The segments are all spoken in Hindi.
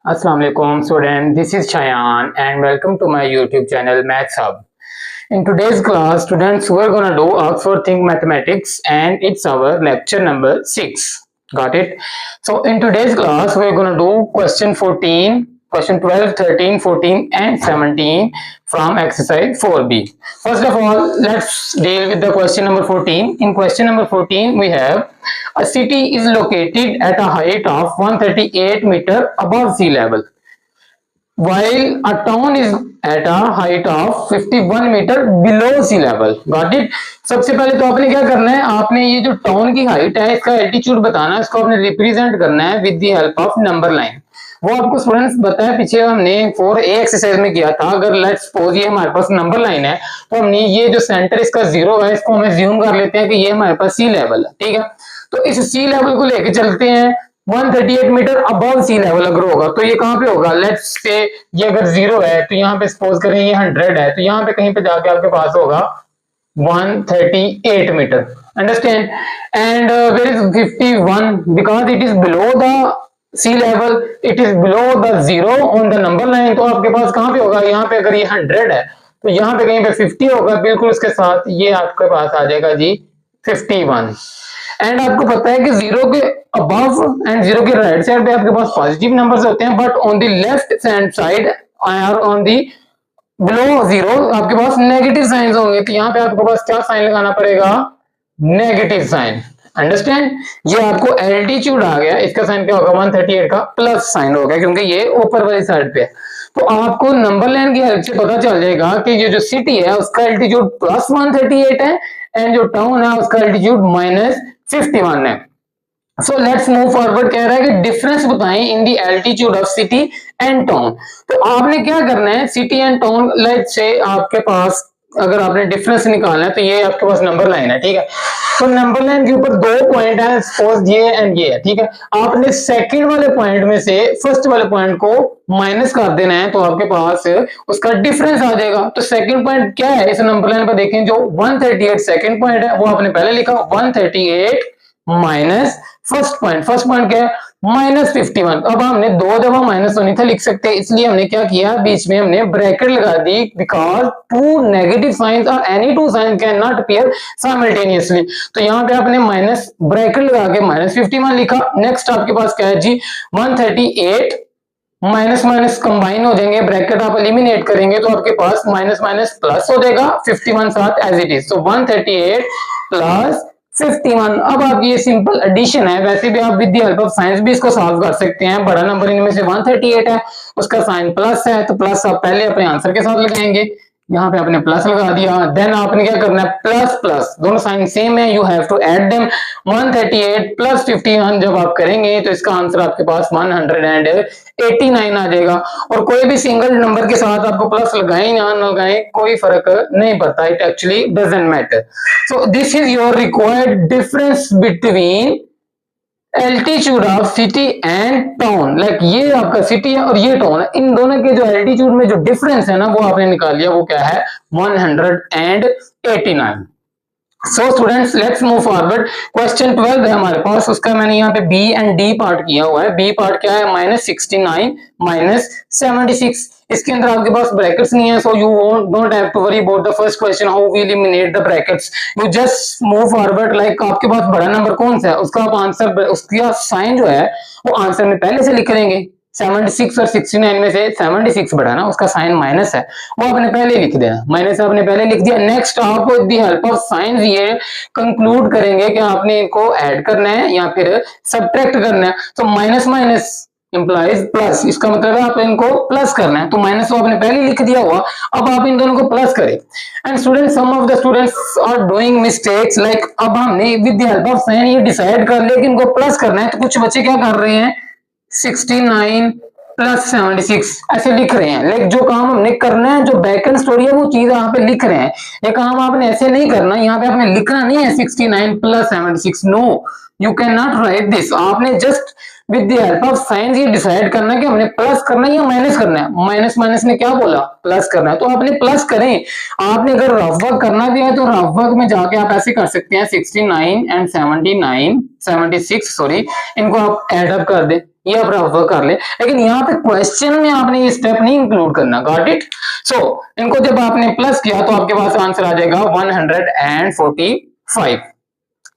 Assalamu alaikum student, this is Shayan and welcome to my YouTube channel Maths Hub. In today's class, students, we're gonna do Oxford Think Mathematics and it's our lecture number 6. Got it? So in today's class, we're gonna do question 14, question 12, 13, 14 and 17 from exercise 4B. First of all, let's deal with the question number 14. In question number 14, we have a city is located at a height of 138 meter above sea level, while a town is at a height of 51 metre below sea level. Got it. सबसे पहले तो आपने क्या करना है, आपने ये जो टाउन की हाइट है इसका एल्टीट्यूड बताना है, इसको आपने रिप्रेजेंट करना है with the help of number line. वो आपको स्टूडेंट्स बताया पीछे हमने 4A एक्सरसाइज में किया था. अगर लेट्स सपोज ये हमारे पास नंबर लाइन है तो हमने ये जो सेंटर इसका 0 है इसको हम ज्यूम कर लेते हैं कि ये हमारे पास सी लेवल है. ठीक है, तो इस सी लेवल को लेके चलते हैं. 138 मीटर अबव सी लेवल अगर होगा तो ये कहां पे होगा, लेट्स से ये अगर 0 है तो यहाँ पे सपोज करें ये 100 है तो यहाँ पे कहीं पे जाके आपके पास होगा 138 metre. Understand. And where is 51 because it is below the sea level, it is below the 0 on the number line. तो आपके पास कहां पे होगा, यहाँ पे अगर ये 100 है तो यहाँ पे कहीं पे 50 होगा, बिल्कुल उसके साथ ये आपके पास आ जाएगा जी 51. एंड आपको पता है कि 0 के अबव एंड 0 के राइट साइड पे आपके पास पॉजिटिव नंबर्स होते हैं, but on the left hand side और ऑन दी बिलो 0 आपके पास नेगेटिव साइंस होंगे. तो यहाँ पे आपके पास क्या साइन लगाना पड़ेगा, नेगेटिव साइन. अंडरस्टैंड. ये आपको एल्टीट्यूड आ गया, इसका साइन क्या होगा, 138 का प्लस साइन होगा क्योंकि ये ऊपर वाली साइड पे है. तो आपको नंबर लाइन की हेल्प से पता चल जाएगा कि ये जो सिटी है उसका एल्टीट्यूड प्लस 138 है एंड जो टाउन है उसका एल्टीट्यूड माइनस 51 है. So let's move forward. कह रहा है कि डिफरेंस बताएं in the altitude of city and town. तो आपने क्या करना है, city and town let's say आपके पास अगर आपने डिफरेंस निकालना है तो ये आपके पास नंबर लाइन है. ठीक है, तो नंबर लाइन के ऊपर 2 पॉइंट है, सपोज ये एंड ये है. ठीक है, आपने सेकंड वाले पॉइंट में से फर्स्ट वाले पॉइंट को माइनस कर देना है तो आपके पास उसका डिफरेंस आ जाएगा. तो सेकंड पॉइंट क्या है इस नंबर लाइन पर देखें, जो 138 सेकंड पॉइंट है वो आपने पहले लिखा 138 माइनस फर्स्ट पॉइंट क्या है माइनस 51. अब हमने 2 दफा माइनस तो नहीं था लिख सकते, इसलिए हमने क्या किया, बीच में हमने ब्रैकेट लगा दी, बिकॉज 2 नेगेटिव साइंस और any 2 science can not appear simultaneously. तो यहाँ पे आपने माइनस ब्रैकेट लगा के माइनस 51 लिखा. नेक्स्ट आपके पास क्या है जी, 138 माइनस माइनस कंबाइन हो जाएंगे, ब्रैकेट आप एलिमिनेट करेंगे तो आपके पास माइनस माइनस प्लस हो जाएगा, 51 साथ एज इट इज. तो 138 प्लस 51. अब आप ये सिंपल एडिशन है, वैसे भी आप with the help of science भी इसको सॉल्व कर सकते हैं. बड़ा नंबर इनमें से 138 है, उसका साइन प्लस है तो प्लस आप पहले अपने आंसर के साथ लगाएंगे. यहाँ पे आपने प्लस लगा दिया, देन आपने क्या करना है, प्लस प्लस दोनों साइन सेम है, you have to add them. 138 plus 51 जब आप करेंगे तो इसका आंसर आपके पास 189 आ जाएगा. और कोई भी सिंगल नंबर के साथ आपको प्लस लगाएं या ना लगाएं कोई फर्क नहीं पड़ता, it actually doesn't matter. So this is your required difference between altitude of city and town. Like ये आपका सिटी है और ये टाउन है, इन दोनों के जो एल्टीट्यूड में जो डिफरेंस है ना वो आपने निकाल लिया, वो क्या है 189. So students let's move forward. Question 12 है हमारे पास, उसका मैंने यहाँ पे बी एंड डी पार्ट किया हुआ है. बी पार्ट क्या है, -69 -76. इसके अंदर आपके पास ब्रैकेट्स नहीं है, so you don't have to worry about the first question how we eliminate the brackets. You just move forward. Like आपके पास बड़ा नंबर कौन सा है उसका आप आंसर, उसका साइन जो है वो आंसर में पहले से लिख देंगे. 76 और 69 में से 76 बड़ा ना, उसका साइन माइनस है, वो आपने पहले लिख दिया, माइनस आपने पहले लिख दिया. नेक्स्ट आप with the help of science ये कंक्लूड करेंगे कि आपने इनको ऐड करना है या फिर सब्ट्रैक्ट करना है. तो माइनस माइनस इंप्लाइज प्लस, इसका मतलब है आप इनको प्लस करना है, तो माइनस तो आपने पहले लिख दिया हुआ, अब आप इन दोनों को प्लस करें. And students, some of the students are doing mistakes. Like अब हमने with the help of sign ये डिसाइड कर लिया कि इनको प्लस करना है, तो कुछ बच्चे क्या कर रहे हैं 69 प्लस 76 ऐसे लिख रहे हैं. लाइक जो काम हमने करना है, जो बैकएंड स्टोरी है वो चीज यहाँ पे लिख रहे हैं. ये काम आपने ऐसे नहीं करना, यहाँ पे आपने लिखना नहीं है 69 plus 76. No, you can not write this. आपने just with the help of science ये डिसाइड करना कि हमने प्लस करना है या माइनस करना है। माइनस माइनस ने क्या बोला, प्लस करना है, तो आपने प्लस करें। आपने अगर रफ वर्क करना भी है तो रफ वर्क में जाके आप ऐसे कर सकते हैं 69 एंड 79 76 सॉरी, इनको आप एड अप कर दें, ये आप रफ वर्क कर ले। लेकिन यहाँ पे क्वेश्चन में आपने ये स्टेप नहीं इंक्लूड करना, गॉट इट। सो इनको जब आपने प्लस किया तो आपके पास आंसर आ जाएगा 145।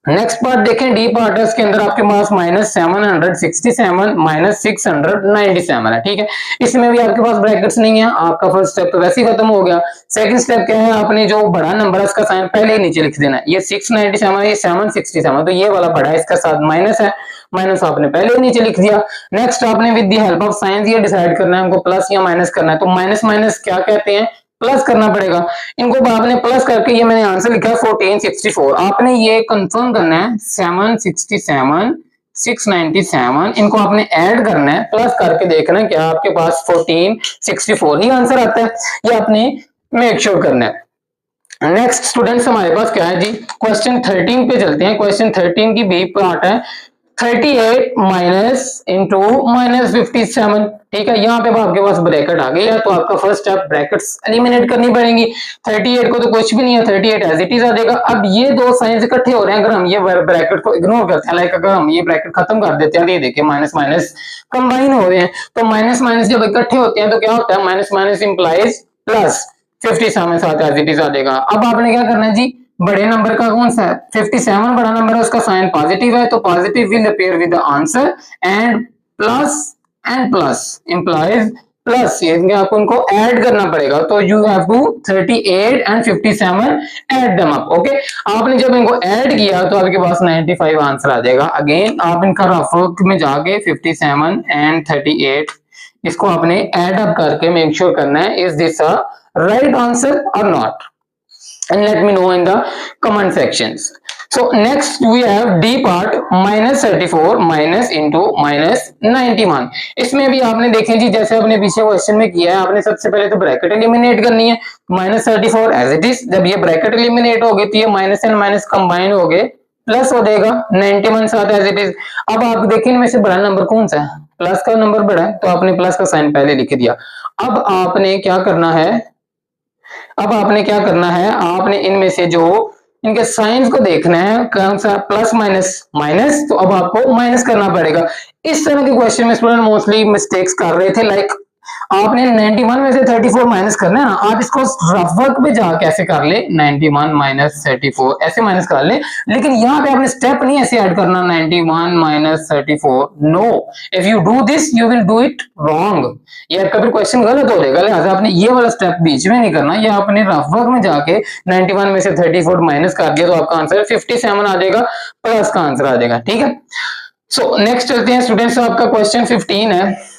नेक्स्ट पार्ट देखें, डी पार्ट है, इसके अंदर आपके पास -767 -697 है, ठीक है। इसमें भी आपके पास ब्रैकेट्स नहीं है, आपका फर्स्ट स्टेप तो वैसे ही खत्म हो गया। सेकंड स्टेप क्या है, आपने जो बड़ा नंबर है उसका साइन पहले ही नीचे लिख देना है। ये 697 है, ये 767, तो ये वाला बड़ा है, इसका साथ माइनस है, माइनस आपने पहले ही नीचे लिख दिया। नेक्स्ट आपने with the help of science ये डिसाइड करना है हमको प्लस या माइनस करना है, तो माइनस माइनस क्या कहते हैं, प्लस करना पड़ेगा। इनको आपने प्लस करके ये मैंने आंसर लिखा है 1464। आपने ये कंफर्म करना है 767 697, इनको आपने ऐड करना है, प्लस करके देखना है क्या आपके पास 1464 ही आंसर आता है, ये आपने मेक श्योर करना है। नेक्स्ट स्टूडेंट्स हमारे पास क्या है जी, क्वेश्चन 13 पे चलते हैं। क्वेश्चन 13 की बी पार्ट है 38 माइनस इंटू -57, ठीक है। यहाँ पे आपके पास ब्रैकेट आ गई है, तो आपका फर्स्ट स्टेप ब्रैकेट्स एलिमिनेट करनी पड़ेंगी। 38 को तो कुछ भी नहीं है, 38 एज इट इज आ जाएगा। अब ये दो साइंस इकट्ठे हो रहे हैं, अगर हम ये ब्रैकेट को इग्नोर करते हैं, लाइक अगर हम ये ब्रैकेट खत्म कर देते हैं, ये देखिए माइनस माइनस कंबाइन हो रहे हैं, तो माइनस माइनस जब इकट्ठे होते हैं तो क्या होता है, माइनस माइनस इंप्लाइज प्लस, 57 साथ एज इट इज आ जाएगा। अब आपने क्या करना है जी, बड़े नंबर का कौन सा है, 57 बड़ा नंबर है, उसका साइन पॉजिटिव है, तो positive will appear with the answer, and plus implies plus, ये आपको उनको ऐड करना पड़ेगा, तो you have to 38 and 57 add them up, okay. आपने जब इनको ऐड किया तो आपके पास 95 आंसर आ जाएगा। अगेन आप इनका रफ वर्क में जाके 57 एंड 38 इसको आपने ऐड अप करके मेक श्योर करना है is this a right answer और not, and let me know in the comment sections. So next we have D part -34 minus into -91। इसमें भी आपने देखें जी, जैसे आपने पीछे क्वेश्चन में किया है, आपने सबसे पहले तो ब्रैकेट एलिमिनेट करनी है, -34 एज इट इज। जब ये ब्रैकेट एलिमिनेट हो गई तो ये माइनस एंड माइनस कंबाइन हो गए, प्लस हो जाएगा 91 साथ एज इट इज। अब आप देखें इनमें से बड़ा नंबर कौन सा है, प्लस का नंबर बड़ा है, तो आपने प्लस का साइन पहले लिख दिया। अब आपने क्या करना है, आपने इनमें से जो इनके साइंस को देखना है, कौन सा प्लस माइनस माइनस, तो अब आपको माइनस करना पड़ेगा। इस तरह के क्वेश्चन में स्टूडेंट मोस्टली मिस्टेक्स कर रहे थे, लाइक आपने 91 में से 34 माइनस करना है ना, आप इसको रफ वर्क में जा कैसे कर ले, 91 माइनस 34 ऐसे माइनस कर ले, लेकिन यहाँ पे आपने स्टेप नहीं ऐसे ऐड करना 91 minus 34, no, if you do this you will do it wrong, ये आपका फिर क्वेश्चन गलत हो जाएगा। लिहाजा आपने ये वाला स्टेप बीच में नहीं करना, ये आपने रफ वर्क में जाके 91 में से 34 माइनस कर दिया तो आपका आंसर 57 आ जाएगा, प्लस का आंसर आ जाएगा, ठीक है। सो नेक्स्ट चलते हैं स्टूडेंट्स, आपका क्वेश्चन 15 है।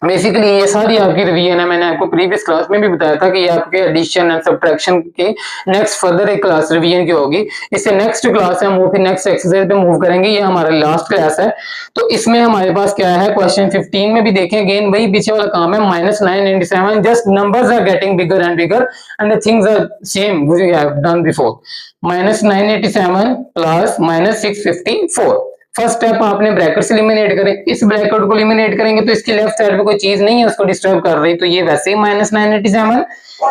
बेसिकली ये सारी आपकी रिवीजन है, मैंने आपको प्रीवियस क्लास में भी बताया था कि ये आपके एडिशन एंड सब्ट्रैक्शन के नेक्स्ट फर्दर एक क्लास रिवीजन की होगी। इससे नेक्स्ट क्लास है हम वो फिर नेक्स्ट एक्सरसाइज पे मूव करेंगे, ये हमारा लास्ट क्लास है। तो इसमें हमारे पास क्या है, क्वेश्चन 15 में भी देखें, अगेन वही पीछे वाला काम है, -997, just numbers are getting bigger and bigger and the things are same we have done before. -987 plus -654, first step आपने ब्रैकेट से एलिमिनेट करें, इस ब्रैकेट को एलिमिनेट करेंगे तो इसकी लेफ्ट साइड पे कोई चीज नहीं है उसको डिस्टर्ब कर रही, तो ये वैसे ही -987।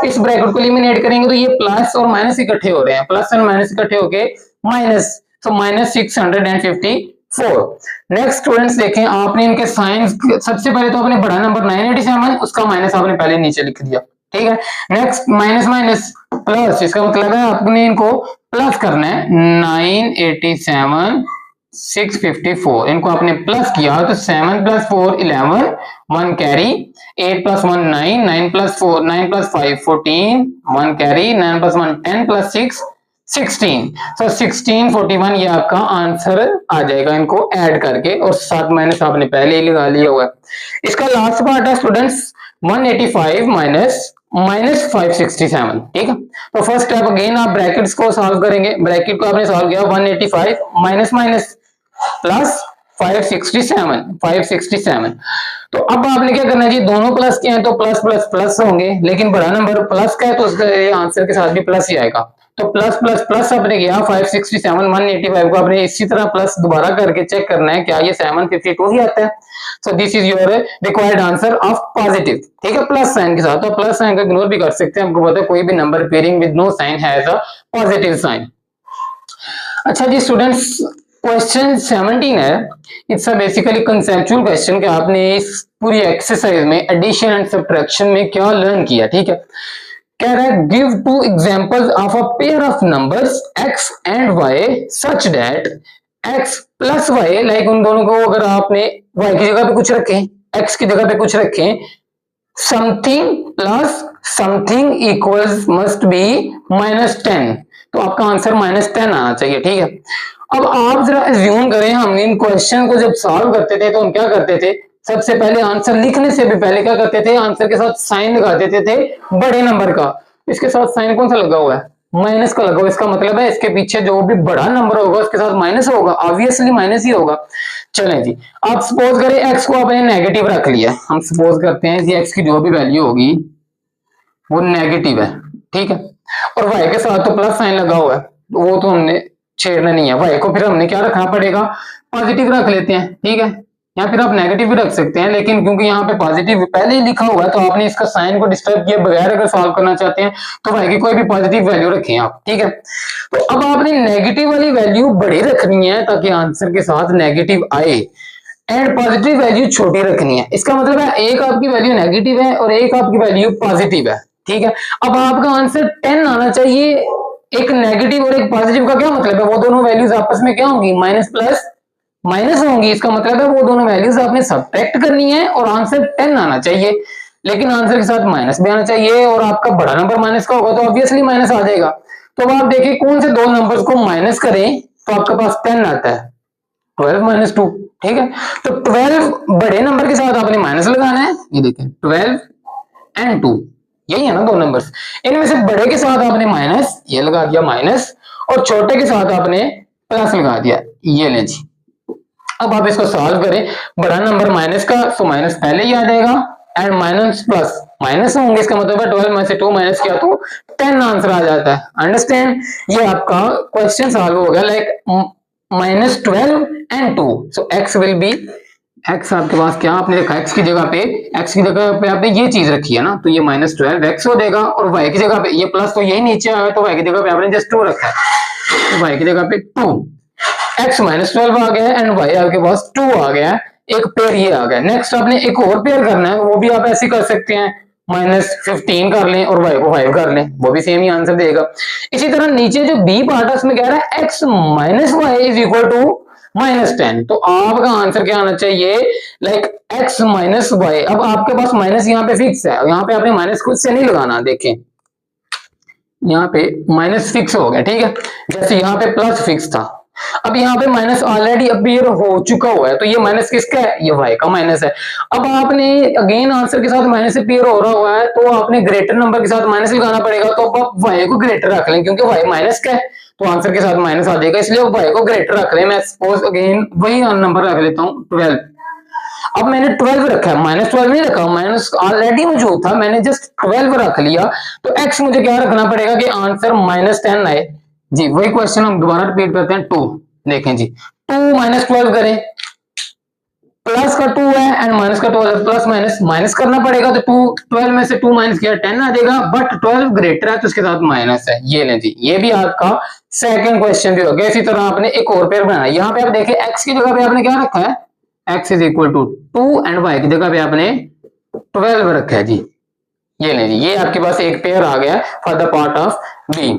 इस ब्रैकेट को एलिमिनेट करेंगे तो ये प्लस और माइनस इकट्ठे हो रहे हैं, प्लस और माइनस इकट्ठे होके माइनस, तो -654। नेक्स्ट स्टूडेंट्स देखें, आपने इनके साइंस सबसे पहले तो आपने बड़ा नंबर 987 उसका माइनस आपने पहले नीचे लिख दिया, ठीक है। नेक्स्ट माइनस माइनस प्लस, इसका मतलब है आपने इनको प्लस करना है, 987 654, इनको आपने प्लस किया तो 7 + 4 11, 1 कैरी, 8 + 1 9, 9 + 4 9 + 5 14, 1 कैरी, 9 + 1 10 + 6 16, so 1641 ये आपका आंसर आ जाएगा इनको ऐड करके, और साथ माइनस आपने पहले ही लगा लिया हुआ है। इसका लास्ट पार्ट है स्टूडेंट्स 185 -567, ठीक है। तो फर्स्ट स्टेप अगेन आप ब्रैकेट्स को सॉल्व करेंगे, ब्रैकेट को आपने सॉल्व किया 185 माइनस माइनस प्लस 567, तो अब आपने क्या करना है जी, दोनों प्लस के हैं तो प्लस प्लस प्लस होंगे, लेकिन बड़ा नंबर प्लस का है तो उसका आंसर के साथ भी प्लस ही आएगा, तो प्लस प्लस प्लस आपने किया 567 185 को आपने इसी तरह प्लस दोबारा करके चेक करना है क्या ये 752 ही आता है। So this is your required answer of positive, ठीक है, प्लस साइन के साथ। तो प्लस साइन का इग्नोर भी कर सकते हैं, आपको पता है कोई भी number pairing with no sign has a positive sign. अच्छा जी स्टूडेंट्स, क्वेश्चन 17 है, it's a basically conceptual question कि आपने इस पूरी एक्सरसाइज में एडिशन एंड सब्ट्रैक्शन में क्या लर्न किया, ठीक है। कह रहा है give to examples of a pair of numbers x and y such that x plus y, like उन दोनों को अगर आपने y की जगह पे कुछ रखें, x की जगह पे कुछ रखें, something plus something equals must be -10, तो आपका आंसर -10 आना चाहिए, ठीक है। अब आप जरा अज्यूम करें, हम इन क्वेश्चन को जब सॉल्व करते थे तो हम क्या करते थे, सबसे पहले आंसर लिखने से भी पहले क्या करते थे, आंसर के साथ साइन लगा देते थे बड़े नंबर का। इसके साथ साइन कौन सा लगा हुआ है, माइनस का लगा हुआ, इसका मतलब है इसके पीछे जो भी बड़ा नंबर होगा उसके साथ माइनस होगा, ऑब्वियसली माइनस ही होगा। चलें जी, आप सपोज करें एक्स को आपने नेगेटिव रख लिया, हम सपोज करते हैं जी एक्स की जो भी वैल्यू होगी वो नेगेटिव है, ठीक है, और वाई के साथ तो प्लस साइन लगा हुआ है, वो तो हमने छेड़ना नहीं है, वाई को फिर हमने क्या रखना पड़ेगा, पॉजिटिव रख लेते हैं, ठीक है, या फिर आप नेगेटिव भी रख सकते हैं, लेकिन क्योंकि यहाँ पे पॉजिटिव पहले ही लिखा हुआ है तो आपने इसका साइन को डिस्टर्ब किए बगैर अगर सॉल्व करना चाहते हैं तो वाई की कोई भी पॉजिटिव वैल्यू रखें आप, ठीक है। तो अब आपने नेगेटिव वाली वैल्यू बड़ी रखनी है ताकि आंसर के साथ नेगेटिव आए, एंड पॉजिटिव वैल्यू छोटी रखनी है। इसका मतलब है एक आपकी वैल्यू नेगेटिव है और एक आपकी वैल्यू पॉजिटिव है, ठीक है। अब आपका आंसर 10 आना चाहिए, एक नेगेटिव और एक पॉजिटिव का क्या मतलब है, वो दोनों वैल्यूज आपस में क्या होंगी, माइनस प्लस माइनस होंगी, इसका मतलब है वो दोनों वैल्यूज आपने सब्ट्रैक्ट करनी है और आंसर 10 आना चाहिए, लेकिन आंसर के साथ माइनस भी आना चाहिए, और आपका बड़ा नंबर माइनस का होगा तो ऑब्वियसली माइनस आ जाएगा। तो अब आप देखिए कौन से दो नंबर्स को माइनस करें तो आपके पास 10 आता है, 12 माइनस 2, ठीक है। तो 12 बड़े नंबर के साथ आपने माइनस लगाना है, ये देखें 12 एंड 2, यही है ना दो नंबर्स, इनमें से बड़े के साथ आपने माइनस, ये लगा दिया माइनस, और छोटे के साथ आपने प्लस लगा दिया, ये ले जी। अब आप इसको सॉल्व करें, बड़ा नंबर माइनस का तो माइनस पहले ही आ जाएगा, एंड माइनस प्लस माइनस होंगे, इसका मतलब है 12 में से 2 माइनस किया तो 10 आंसर आ जाता है, अंडरस्टैंड। ये आपका क्वेश्चन सॉल्व हो गया, like -12 and 2, so x will be, x आपके पास क्या आपने लिखा, x की जगह पे आपने ये चीज रखी है ना, तो ये -12x हो जाएगा, और y की जगह पे ये प्लस तो यही नीचे आया तो y की जगह पे आपने जस्ट 2 रखा है, तो y की जगह पे 2, x -12 आ गया एंड y आपके पास 2 आ गया, एक पेयर ये आ गया। नेक्स्ट आपने एक और पेयर करना है, वो भी आप ऐसे कर सकते हैं, -15 कर लें और y को 5 कर लें, वो भी सेम ही आंसर देगा। इसी तरह नीचे जो b पार्ट है उसमें कह रहा है x - y is equal to -10, तो आपका आंसर क्या आना चाहिए, लाइक x - y। अब आपके पास माइनस यहाँ पे फिक्स है, यहाँ पे आपने माइनस खुद से नहीं लगाना, देखें यहाँ पे माइनस फिक्स हो गया, ठीक है, जैसे यहाँ पे प्लस फिक्स था, अब यहाँ पे माइनस ऑलरेडी अपीयर हो चुका हुआ है, तो ये माइनस किसका है, ये y का माइनस है। अब आपने अगेन आंसर के साथ माइनस अपीयर हो रहा हुआ है तो आपने ग्रेटर नंबर के साथ माइनस लगाना पड़ेगा, तो अब आप y को ग्रेटर रख लें, क्योंकि y माइनस का है तो आंसर के साथ माइनस आ जाएगा, इसलिए y को ग्रेटर रख लें। मैं सपोज अगेन वही नंबर रख लेता हूँ 12, अब मैंने 12 रखा है, -12 नहीं रखा, माइनस ऑलरेडी मौजूद था, मैंने जस्ट 12 रख लिया, तो x मुझे क्या रखना पड़ेगा कि आंसर -10 आए जी। वही क्वेश्चन हम दोबारा रिपीट करते हैं, 2 देखें जी, 2 -12 करें, प्लस का 2 है एंड माइनस का 12, प्लस माइनस माइनस करना पड़ेगा, तो 12 में से 2 माइनस किया 10 आ जाएगा, बट 12 ग्रेटर है तो उसके साथ माइनस है, ये लें जी। ये भी आपका सेकंड क्वेश्चन भी हो गया। इसी तरह आपने एक और पेयर बनाया, यहाँ पे आप देखिए x की जगह पे आपने क्या रखा है, x is equal to 2 and y की जगह पे आपने 12 रखा है जी, ये लें जी। ये आपके पास एक पेयर आ गया for the part of b।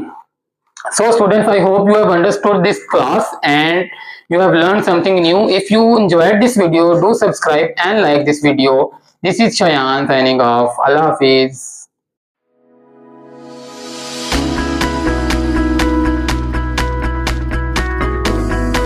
So students, I hope you have understood this class and you have learned something new. If you enjoyed this video, do subscribe and like this video. This is Shayan signing off. Allah Hafiz.